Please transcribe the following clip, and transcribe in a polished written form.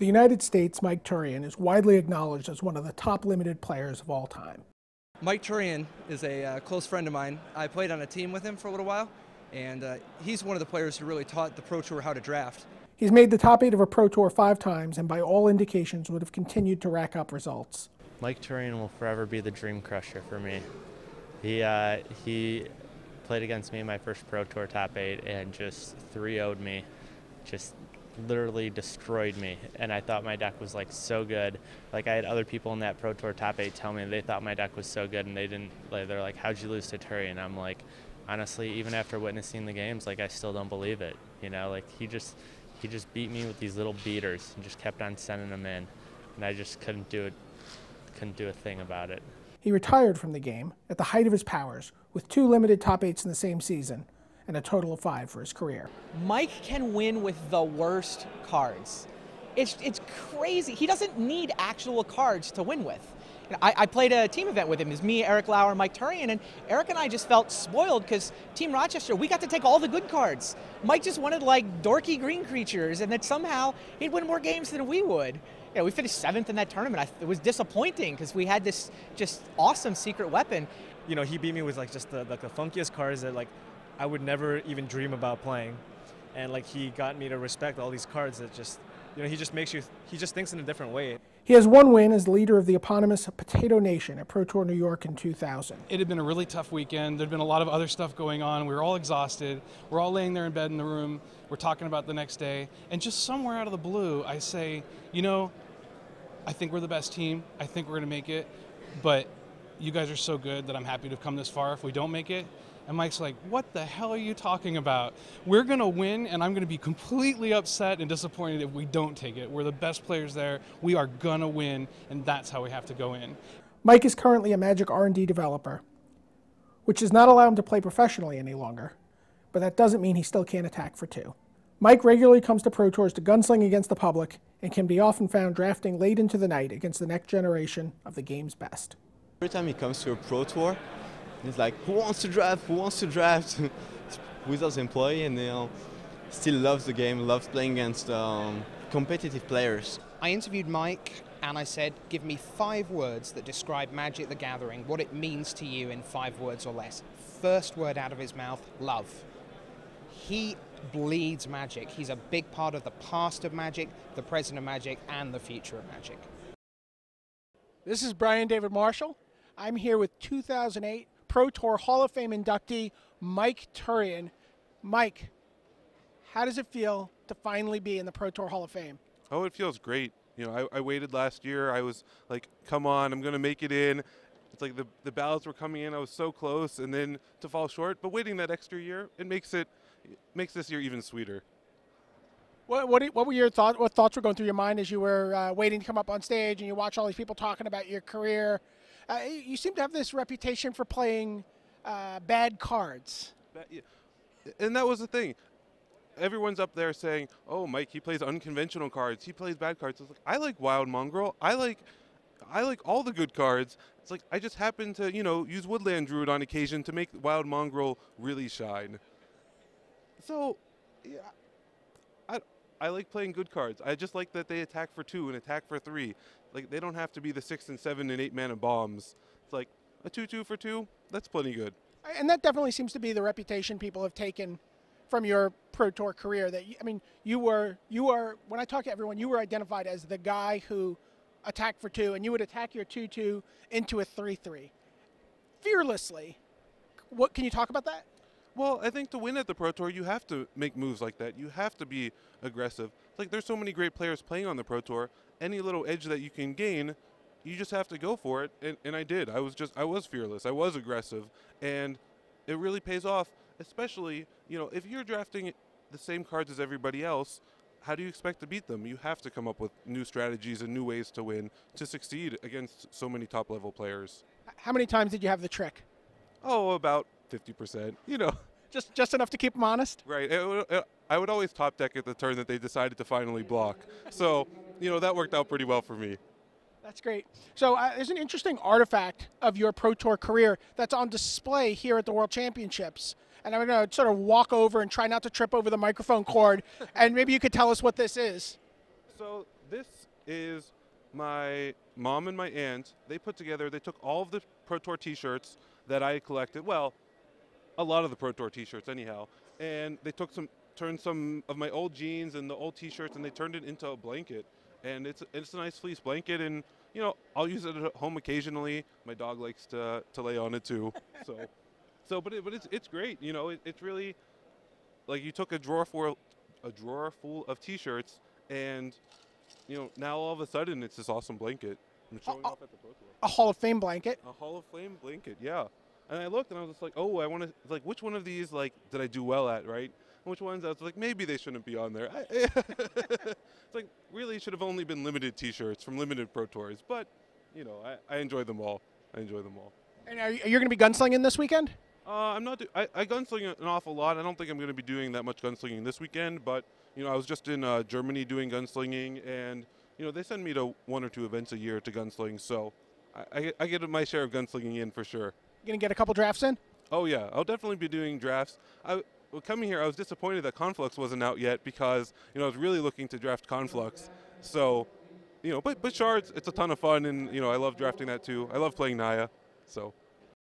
The United States' Mike Turian is widely acknowledged as one of the top limited players of all time. Mike Turian is a close friend of mine. I played on a team with him for a little while, and he's one of the players who really taught the Pro Tour how to draft. He's made the top 8 of a Pro Tour 5 times, and by all indications would have continued to rack up results. Mike Turian will forever be the dream crusher for me. He played against me in my first Pro Tour top 8 and just 3-0'd me, just literally destroyed me. And I thought my deck was like so good. Like I had other people in that Pro Tour top 8 tell me they thought my deck was so good, and they're like, how'd you lose to Turian? I'm like, honestly, even after witnessing the games, like I still don't believe it. You know, like he just beat me with these little beaters and just kept on sending them in, and I just couldn't do a thing about it. He retired from the game at the height of his powers with 2 limited top 8s in the same season and a total of 5 for his career. Mike can win with the worst cards. It's crazy. He doesn't need actual cards to win with. I played a team event with him. It was me, Eric Lauer, Mike Turian, and Eric and I just felt spoiled because Team Rochester, we got to take all the good cards. Mike just wanted like dorky green creatures, and that somehow he'd win more games than we would. You know, we finished 7th in that tournament. It was disappointing because we had this just awesome secret weapon. You know, he beat me with like just the funkiest cards that like I would never even dream about playing, and like he got me to respect all these cards that just, you know, he just thinks in a different way. He has 1 win as the leader of the eponymous Potato Nation at Pro Tour New York in 2000. It had been a really tough weekend. There'd been a lot of other stuff going on. We were all exhausted. We're all laying there in bed in the room. We're talking about the next day. And just somewhere out of the blue, I say, you know, I think we're the best team. I think we're going to make it. But you guys are so good that I'm happy to have come this far if we don't make it. And Mike's like, what the hell are you talking about? We're going to win, and I'm going to be completely upset and disappointed if we don't take it. We're the best players there. We are going to win, and that's how we have to go in. Mike is currently a Magic R&D developer, which does not allow him to play professionally any longer, but that doesn't mean he still can't attack for 2. Mike regularly comes to Pro Tours to gunsling against the public and can be often found drafting late into the night against the next generation of the game's best. Every time he comes to a Pro Tour, he's like, who wants to draft? Who wants to draft? With his employee, and still loves the game, loves playing against competitive players. I interviewed Mike and I said, give me 5 words that describe Magic the Gathering, what it means to you in 5 words or less. First word out of his mouth, love. He bleeds Magic. He's a big part of the past of Magic, the present of Magic, and the future of Magic. This is Brian David Marshall. I'm here with 2008 Pro Tour Hall of Fame inductee Mike Turian. Mike, how does it feel to finally be in the Pro Tour Hall of Fame? Oh, it feels great. You know, I waited last year. I was like, come on, I'm going to make it in. It's like the ballots were coming in. I was so close, and then to fall short. But waiting that extra year, it makes this year even sweeter. What were your thoughts? What thoughts were going through your mind as you were waiting to come up on stage and you watch all these people talking about your career? You seem to have this reputation for playing bad cards. And that was the thing. Everyone's up there saying, "Oh, Mike, he plays unconventional cards. He plays bad cards." I was like, I like Wild Mongrel. I like all the good cards. It's like I just happen to, you know, use Woodland Druid on occasion to make Wild Mongrel really shine. So, yeah, I like playing good cards. I just like that they attack for 2 and attack for 3. Like, they don't have to be the 6 and 7 and 8 mana bombs. It's like a 2/2 for 2. That's plenty good. And that definitely seems to be the reputation people have taken from your Pro Tour career. That I mean, you were when I talk to everyone, you were identified as the guy who attacked for 2, and you would attack your 2/2 into a 3/3 fearlessly. What can you talk about that? Well, I think to win at the Pro Tour, you have to make moves like that. You have to be aggressive. It's like there's so many great players playing on the Pro Tour. Any little edge that you can gain, you just have to go for it. And I did. I was fearless. I was aggressive. And it really pays off, especially, you know, if you're drafting the same cards as everybody else, how do you expect to beat them? You have to come up with new strategies and new ways to win to succeed against so many top-level players. How many times did you have the trick? Oh, about 50%, you know. Just enough to keep them honest? Right. I would always top deck at the turn that they decided to finally block. So, you know, that worked out pretty well for me. That's great. So there's an interesting artifact of your Pro Tour career that's on display here at the World Championships. And I'm going to sort of walk over and try not to trip over the microphone cord, and maybe you could tell us what this is. So this is my mom and my aunt. They took all of the Pro Tour T-shirts that I collected. Well, a lot of the Pro Tour T-shirts anyhow. And they turned some of my old jeans and the old T-shirts, and they turned it into a blanket. And it's a nice fleece blanket, and I'll use it at home occasionally. My dog likes to lay on it too. But it's great. It's really like you took a drawer full of T-shirts, and now all of a sudden it's this awesome blanket. I'm showing off at the Pro Tour. A Hall of Fame blanket. A Hall of Fame blanket, yeah. And I looked and I was just like, oh, I want to, like, which one of these, like, did I do well at, right? And which ones I was like, maybe they shouldn't be on there. It's like, really should have only been limited T-shirts from limited Pro Tours. But, I enjoy them all. And are you going to be gunslinging this weekend? I'm not. I gunsling an awful lot. I don't think I'm going to be doing that much gunslinging this weekend. But I was just in Germany doing gunslinging, and they send me to 1 or 2 events a year to gunsling. So I get my share of gunslinging in for sure. You going to get a couple drafts in? Oh yeah, I'll definitely be doing drafts. Coming here, I was disappointed that Conflux wasn't out yet because I was really looking to draft Conflux. So, but Shards, it's a ton of fun, and I love drafting that too. I love playing Naya, so.